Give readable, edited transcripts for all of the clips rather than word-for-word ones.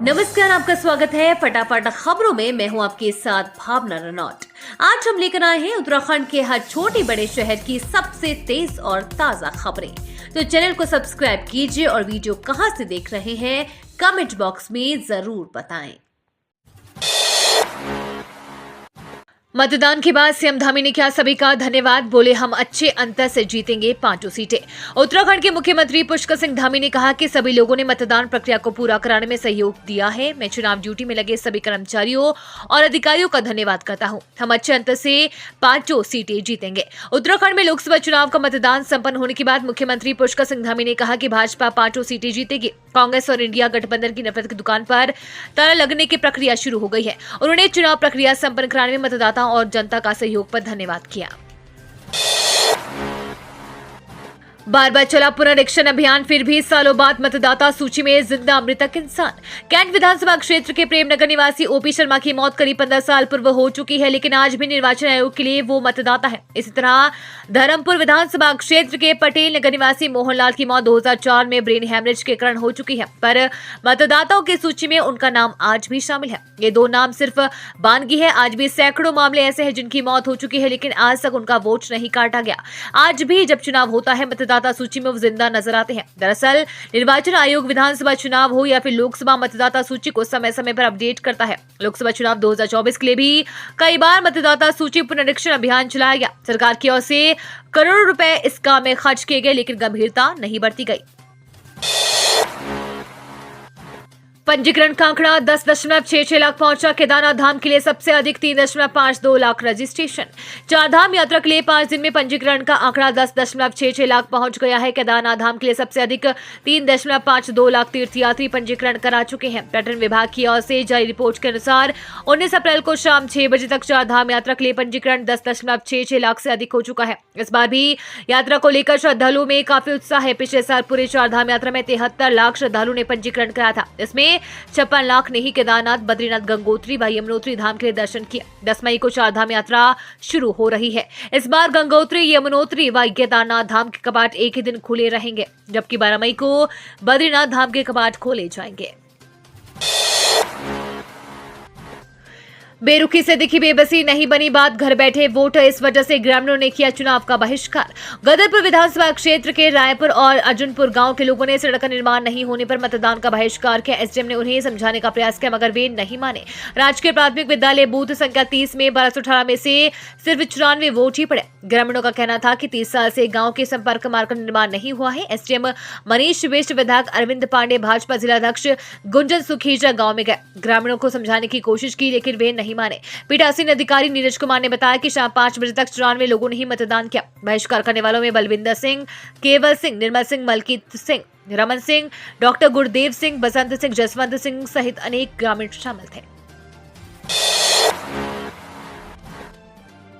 नमस्कार, आपका स्वागत है फटाफट खबरों में। मैं हूं आपके साथ भावना रनौट। आज हम लेकर आए हैं उत्तराखंड के हर छोटे बड़े शहर की सबसे तेज और ताजा खबरें। तो चैनल को सब्सक्राइब कीजिए और वीडियो कहां से देख रहे हैं कमेंट बॉक्स में जरूर बताएं। मतदान के बाद सीएम धामी ने किया सभी का धन्यवाद, बोले हम अच्छे अंतर से जीतेंगे 5 सीटें। उत्तराखंड के मुख्यमंत्री पुष्कर सिंह धामी ने कहा कि सभी लोगों ने मतदान प्रक्रिया को पूरा कराने में सहयोग दिया है। मैं चुनाव ड्यूटी में लगे सभी कर्मचारियों और अधिकारियों का धन्यवाद करता हूं। हम अच्छे अंतर से 5 सीटें जीतेंगे। उत्तराखंड में लोकसभा चुनाव का मतदान संपन्न होने के बाद मुख्यमंत्री पुष्कर सिंह धामी ने कहा कि भाजपा 5 सीटें जीतेगी। कांग्रेस और इंडिया गठबंधन की नफरत की दुकान पर ताला लगने की प्रक्रिया शुरू हो गई है। उन्होंने चुनाव प्रक्रिया संपन्न कराने में मतदाता और जनता का सहयोग पर धन्यवाद किया। बार बार चला पुनरीक्षण अभियान, फिर भी सालों बाद मतदाता सूची में जिंदा मृतक इंसान। कैंट विधानसभा क्षेत्र के प्रेमनगर निवासी ओपी शर्मा की मौत करीब 15 साल पूर्व हो चुकी है, लेकिन आज भी निर्वाचन आयोग के लिए वो मतदाता है। इसी तरह धर्मपुर विधानसभा क्षेत्र के पटेल नगर निवासी मोहनलाल की मौत 2004 में ब्रेन हैमरेज के कारण हो चुकी है, पर मतदाताओं की सूची में उनका नाम आज भी शामिल है। ये 2 नाम सिर्फ बानगी है। आज भी सैकड़ों मामले ऐसे हैं जिनकी मौत हो चुकी है, लेकिन आज तक उनका वोट नहीं काटा गया। आज भी जब चुनाव होता है मतदाता सूची में वो जिंदा नजर आते हैं। दरअसल निर्वाचन आयोग विधानसभा चुनाव हो या फिर लोकसभा मतदाता सूची को समय समय पर अपडेट करता है। लोकसभा चुनाव 2024 के लिए भी कई बार मतदाता सूची पुनरीक्षण अभियान चलाया गया। सरकार की ओर से करोड़ों रुपए इस काम में खर्च किए गए, लेकिन गंभीरता नहीं बरती गई। पंजीकरण का आंकड़ा 10.66 लाख पहुंचा। केदारनाथ धाम के लिए सबसे अधिक 3.52 लाख रजिस्ट्रेशन। 4 धाम यात्रा के लिए 5 दिन में पंजीकरण का आंकड़ा 10.66 लाख पहुंच गया है। केदारनाथ धाम के लिए सबसे अधिक 3.52 लाख तीर्थयात्री पंजीकरण करा चुके हैं। पर्यटन विभाग की ओर से जारी रिपोर्ट के अनुसार 19 अप्रैल को शाम 6 बजे तक 4 धाम यात्रा के लिए पंजीकरण 10.66 लाख से अधिक हो चुका है। इस बार भी यात्रा को लेकर श्रद्धालुओं में काफी उत्साह है। पिछले साल पूरे 4 धाम यात्रा में 73 लाख श्रद्धालुओं ने पंजीकरण कराया था। इसमें 56 लाख ने ही केदारनाथ, बद्रीनाथ, गंगोत्री व यमुनोत्री धाम के लिए दर्शन किया। 10 मई को 4 धाम यात्रा शुरू हो रही है। इस बार गंगोत्री, यमुनोत्री व केदारनाथ धाम के कपाट एक ही दिन खुले रहेंगे, जबकि 12 मई को बद्रीनाथ धाम के कपाट खोले जाएंगे। बेरुखी से दिखी बेबसी, नहीं बनी बात घर बैठे वोट। इस वजह से ग्रामीणों ने किया चुनाव का बहिष्कार। गदरपुर विधानसभा क्षेत्र के रायपुर और अर्जुनपुर गांव के लोगों ने सड़क का निर्माण नहीं होने पर मतदान का बहिष्कार किया। एसडीएम ने उन्हें समझाने का प्रयास किया, मगर वे नहीं माने। राजकीय प्राथमिक विद्यालय बूथ संख्या 30 में 1218 में से सिर्फ 94 वोट ही पड़े। ग्रामीणों का कहना था कि 30 साल से गाँव के संपर्क मार्ग का निर्माण नहीं हुआ है। एसडीएम मनीष बिष्ट, विधायक अरविंद पांडे, भाजपा जिलाध्यक्ष गुंजन सुखीजा गाँव में गए। ग्रामीणों को समझाने की कोशिश की, लेकिन वे नहीं माने। पीठासीन अधिकारी नीरज कुमार ने बताया कि शाम 5 बजे तक 94 लोगों ने ही मतदान किया। बहिष्कार करने वालों में बलविंदर सिंह, केवल सिंह, निर्मल सिंह, मलकीत सिंह, रमन सिंह, डॉक्टर गुरदेव सिंह, बसंत सिंह, जसवंत सिंह सहित अनेक ग्रामीण शामिल थे।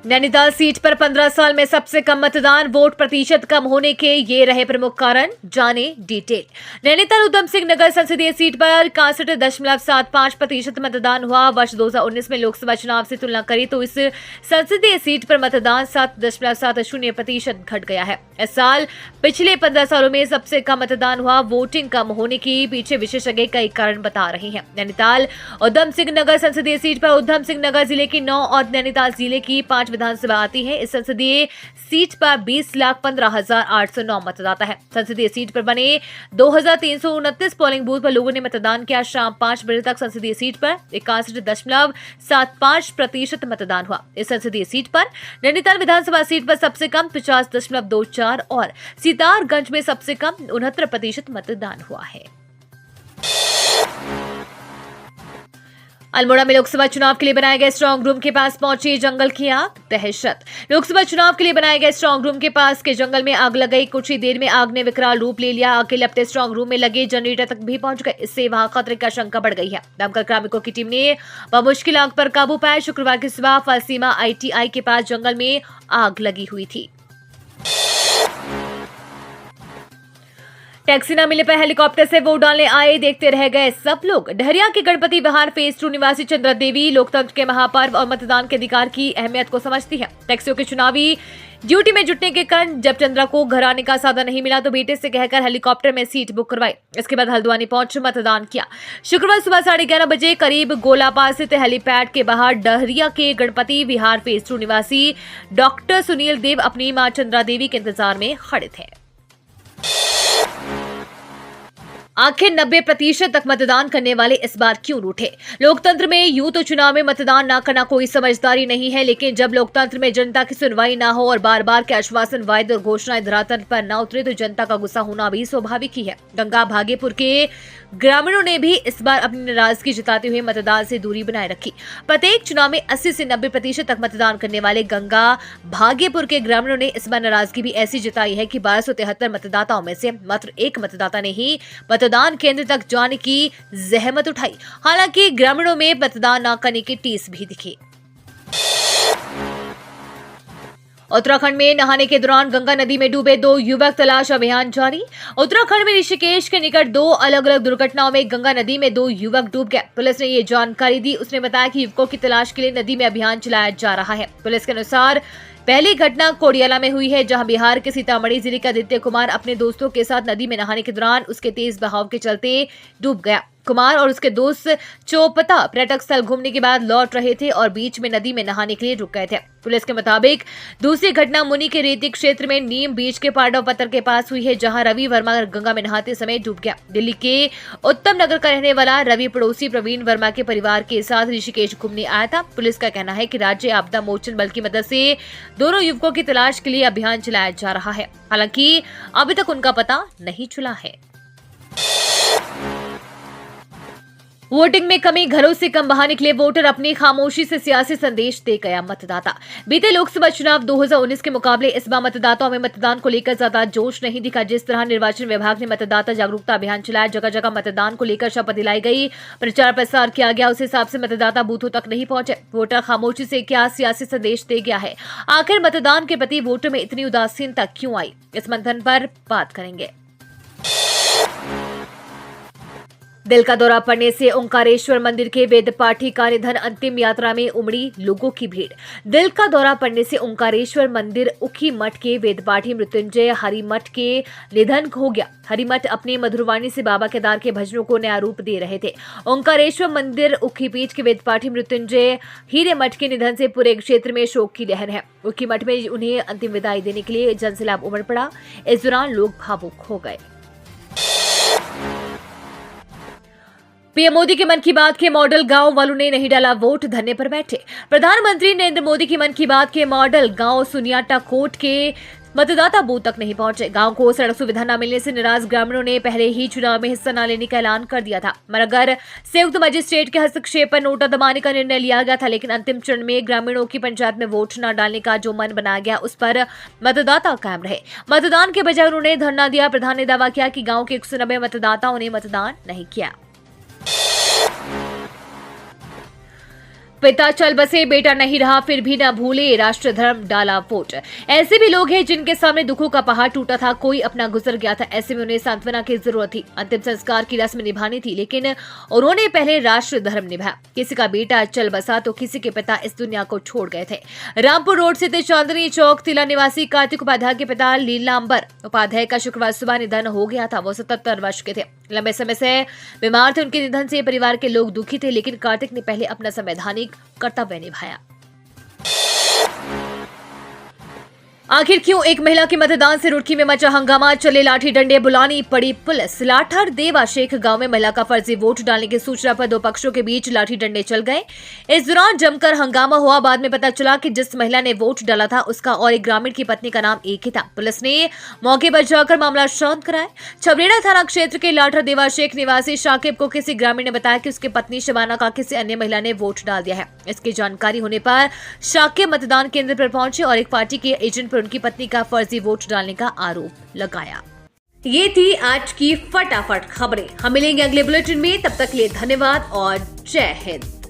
नैनीताल सीट पर 15 साल में सबसे कम मतदान, वोट प्रतिशत कम होने के ये रहे प्रमुख कारण, जाने डिटेल। नैनीताल उधम सिंह नगर संसदीय सीट पर 61.75% मतदान हुआ। वर्ष 2019 में लोकसभा चुनाव से तुलना करें तो इस संसदीय सीट पर मतदान 7.70% घट गया है। इस साल पिछले 15 सालों में सबसे कम मतदान हुआ। वोटिंग कम होने के पीछे विशेषज्ञ कई कारण बता रहे हैं। नैनीताल उधम सिंह नगर संसदीय सीट पर उधम सिंह नगर जिले की 9 और नैनीताल जिले की 5 विधानसभा आती है। इस संसदीय सीट पर 20,15,809 मतदाता है। संसदीय सीट पर बने 2,329 पोलिंग बूथ पर लोगों ने मतदान किया। शाम 5 बजे तक संसदीय सीट पर 61.75% मतदान हुआ। इस संसदीय सीट पर नैनीताल विधानसभा सीट पर सबसे कम 50.24 और सितारगंज में सबसे कम 69% मतदान हुआ है। अल्मोड़ा में लोकसभा चुनाव के लिए बनाए गए स्ट्रांग रूम के पास पहुंची जंगल की आग, दहशत। लोकसभा चुनाव के लिए बनाए गए स्ट्रांग रूम के पास के जंगल में आग लग गई। कुछ ही देर में आग ने विकराल रूप ले लिया। आग के लपटे स्ट्रांग रूम में लगे जनरेटर तक भी पहुंच गए। इससे वहां खतरे का आशंका बढ़ गई है। दमकल कार्मिकों की टीम ने बमुश्किल आग पर काबू पाया। शुक्रवार की सुबह फलसीमा ITI के पास जंगल में आग लगी हुई थी। टैक्सी न मिलने पर हेलीकॉप्टर से वोट डालने आए, देखते रह गए सब लोग। डहरिया के गणपति विहार फेज 2 निवासी चंद्रा देवी लोकतंत्र के महापर्व और मतदान के अधिकार की अहमियत को समझती है। टैक्सियों के चुनावी ड्यूटी में जुटने के कारण जब चंद्रा को घर आने का साधन नहीं मिला तो बेटे से कहकर हेलीकॉप्टर में सीट बुक करवाई। इसके बाद हल्द्वानी पहुंच मतदान किया। शुक्रवार सुबह 11:30 बजे करीब गोलापार स्थित हेलीपैड के बाहर डहरिया के गणपति विहार फेज 2 निवासी डॉक्टर सुनील देव अपनी मां चंद्रा देवी के इंतजार में खड़े थे। आखिर 90% तक मतदान करने वाले इस बार क्यों रूठे? लोकतंत्र में यूं तो चुनाव में मतदान न करना कोई समझदारी नहीं है, लेकिन जब लोकतंत्र में जनता की सुनवाई ना हो और बार बार के आश्वासन, वायदे और घोषणाएं धरातल पर न उतरे तो जनता का गुस्सा होना भी स्वाभाविक ही है। गंगा भागेपुर के ग्रामीणों ने भी इस बार अपनी नाराजगी जताते हुए मतदान से दूरी बनाए रखी। प्रत्येक चुनाव में 80 से 90% तक मतदान करने वाले गंगा भागेपुर के ग्रामीणों ने इस बार नाराजगी भी ऐसी जताई है कि 1273 मतदाताओं में से मात्र एक मतदाता ने ही मतदान केंद्र तक जाने की जहमत उठाई। हालांकि ग्रामीणों में मतदान न करने की टीस भी दिखी। उत्तराखंड में नहाने के दौरान गंगा नदी में डूबे 2 युवक, तलाश अभियान जारी। उत्तराखंड में ऋषिकेश के निकट 2 अलग अलग दुर्घटनाओं में गंगा नदी में 2 युवक डूब गए। पुलिस ने ये जानकारी दी। उसने बताया कि युवकों की तलाश के लिए नदी में अभियान चलाया जा रहा है। पुलिस के अनुसार पहली घटना कोडियाला में हुई है, जहां बिहार के सीतामढ़ी जिले का आदित्य कुमार अपने दोस्तों के साथ नदी में नहाने के दौरान उसके तेज बहाव के चलते डूब गया। कुमार और उसके दोस्त चौपता पर्यटक स्थल घूमने के बाद लौट रहे थे और बीच में नदी में नहाने के लिए रुक गए थे। पुलिस के मुताबिक दूसरी घटना मुनि के रेती क्षेत्र में नीम बीच के पांडव पत्थर के पास हुई है, जहां रवि वर्मा गंगा में नहाते समय डूब गया। दिल्ली के उत्तम नगर का रहने वाला रवि पड़ोसी प्रवीण वर्मा के परिवार के साथ ऋषिकेश घूमने आया था। पुलिस का कहना है कि राज्य आपदा मोचन बल की मदद से दोनों युवकों की तलाश के लिए अभियान चलाया जा रहा है। हालांकि अभी तक उनका पता नहीं चला है। वोटिंग में कमी, घरों से कम बाहर निकले वोटर, अपनी खामोशी से सियासी संदेश दे गया मतदाता। बीते लोकसभा चुनाव 2019 के मुकाबले इस बार मतदाताओं में मतदान को लेकर ज्यादा जोश नहीं दिखा। जिस तरह निर्वाचन विभाग ने मतदाता जागरूकता अभियान चलाया, जगह जगह मतदान को लेकर शपथ दिलाई गई, प्रचार प्रसार किया गया, उस हिसाब से मतदाता बूथों तक नहीं पहुंचे। वोटर खामोशी से क्या सियासी संदेश दे गया है? आखिर मतदान के प्रति वोटर में इतनी उदासीनता क्यों आई? इस मंथन पर बात करेंगे। दिल का दौरा पड़ने से ओंकारेश्वर मंदिर के वेद पाठी का निधन, अंतिम यात्रा में उमड़ी लोगों की भीड़। दिल का दौरा पड़ने से ओंकारेश्वर मंदिर उखी मठ के वेद पाठी मृत्युंजय हरिमठ के निधन हो गया। हरिमठ अपनी मधुरवाणी से बाबा केदार के भजनों को नया रूप दे रहे थे। ओंकारेश्वर मंदिर उखी पीठ के वेद पाठी मृत्युंजय हीरेमठ के निधन से पूरे क्षेत्र में शोक की लहर है। उखी मठ में उन्हें अंतिम विदाई देने के लिए जनसैलाब उमड़ पड़ा। इस दौरान लोग भावुक हो गए। पीएम मोदी के मन की बात के मॉडल गांव वालों ने नहीं डाला वोट, धरने पर बैठे। प्रधानमंत्री नरेंद्र मोदी की मन की बात के मॉडल गांव सुनियाटा कोट के मतदाता बूथ तक नहीं पहुंचे। गांव को सड़क सुविधा न मिलने से नाराज ग्रामीणों ने पहले ही चुनाव में हिस्सा न लेने का ऐलान कर दिया था। मगर संयुक्त मजिस्ट्रेट के हस्तक्षेप पर नोटा दबाने का निर्णय लिया गया था, लेकिन अंतिम चरण में ग्रामीणों की पंचायत में वोट न डालने का जो मन बनाया गया, उस पर मतदाता कायम रहे। मतदान के बजाय उन्होंने धरना दिया। प्रधान ने दावा किया कि गाँव के 190 मतदाताओं ने मतदान नहीं किया। पिता चल बसे, बेटा नहीं रहा, फिर भी न भूले राष्ट्र धर्म, डाला वोट। ऐसे भी लोग हैं जिनके सामने दुखों का पहाड़ टूटा था, कोई अपना गुजर गया था। ऐसे में उन्हें सांत्वना की जरूरत थी, अंतिम संस्कार की रस्म निभानी थी, लेकिन उन्होंने पहले राष्ट्र धर्म निभाया। किसी का बेटा चल बसा तो किसी के पिता इस दुनिया को छोड़ गए थे। रामपुर रोड स्थित चांदनी चौक तिला निवासी कार्तिक उपाध्याय के पिता लीलांबर उपाध्याय का शुक्रवार सुबह निधन हो गया था। वो 77 वर्ष के थे, लंबे समय से बीमार थे। उनके निधन से परिवार के लोग दुखी थे, लेकिन कार्तिक ने पहले अपना संवैधानिक कर्तव्य निभाया। आखिर क्यों एक महिला के मतदान से रुड़की में मचा हंगामा, चले लाठी डंडे, बुलानी पड़ी पुलिस। लाठर देवा शेख गांव में महिला का फर्जी वोट डालने की सूचना पर 2 पक्षों के बीच लाठी डंडे चल गए। इस दौरान जमकर हंगामा हुआ। बाद में पता चला कि जिस महिला ने वोट डाला था उसका और एक ग्रामीण की पत्नी का नाम एक ही था। पुलिस ने मौके पर जाकर मामला शांत कराया। छबरेड़ा थाना क्षेत्र के लाठर देवा शेख निवासी शाकिब को किसी ग्रामीण ने बताया कि उसकी पत्नी शबाना का किसी अन्य महिला ने वोट डाल दिया है। इसकी जानकारी होने पर शाकिब मतदान केंद्र पर पहुंचे और एक पार्टी के एजेंट पर उनकी पत्नी का फर्जी वोट डालने का आरोप लगाया। ये थी आज की फटाफट खबरें। हम मिलेंगे अगले बुलेटिन में, तब तक के लिए धन्यवाद और जय हिंद।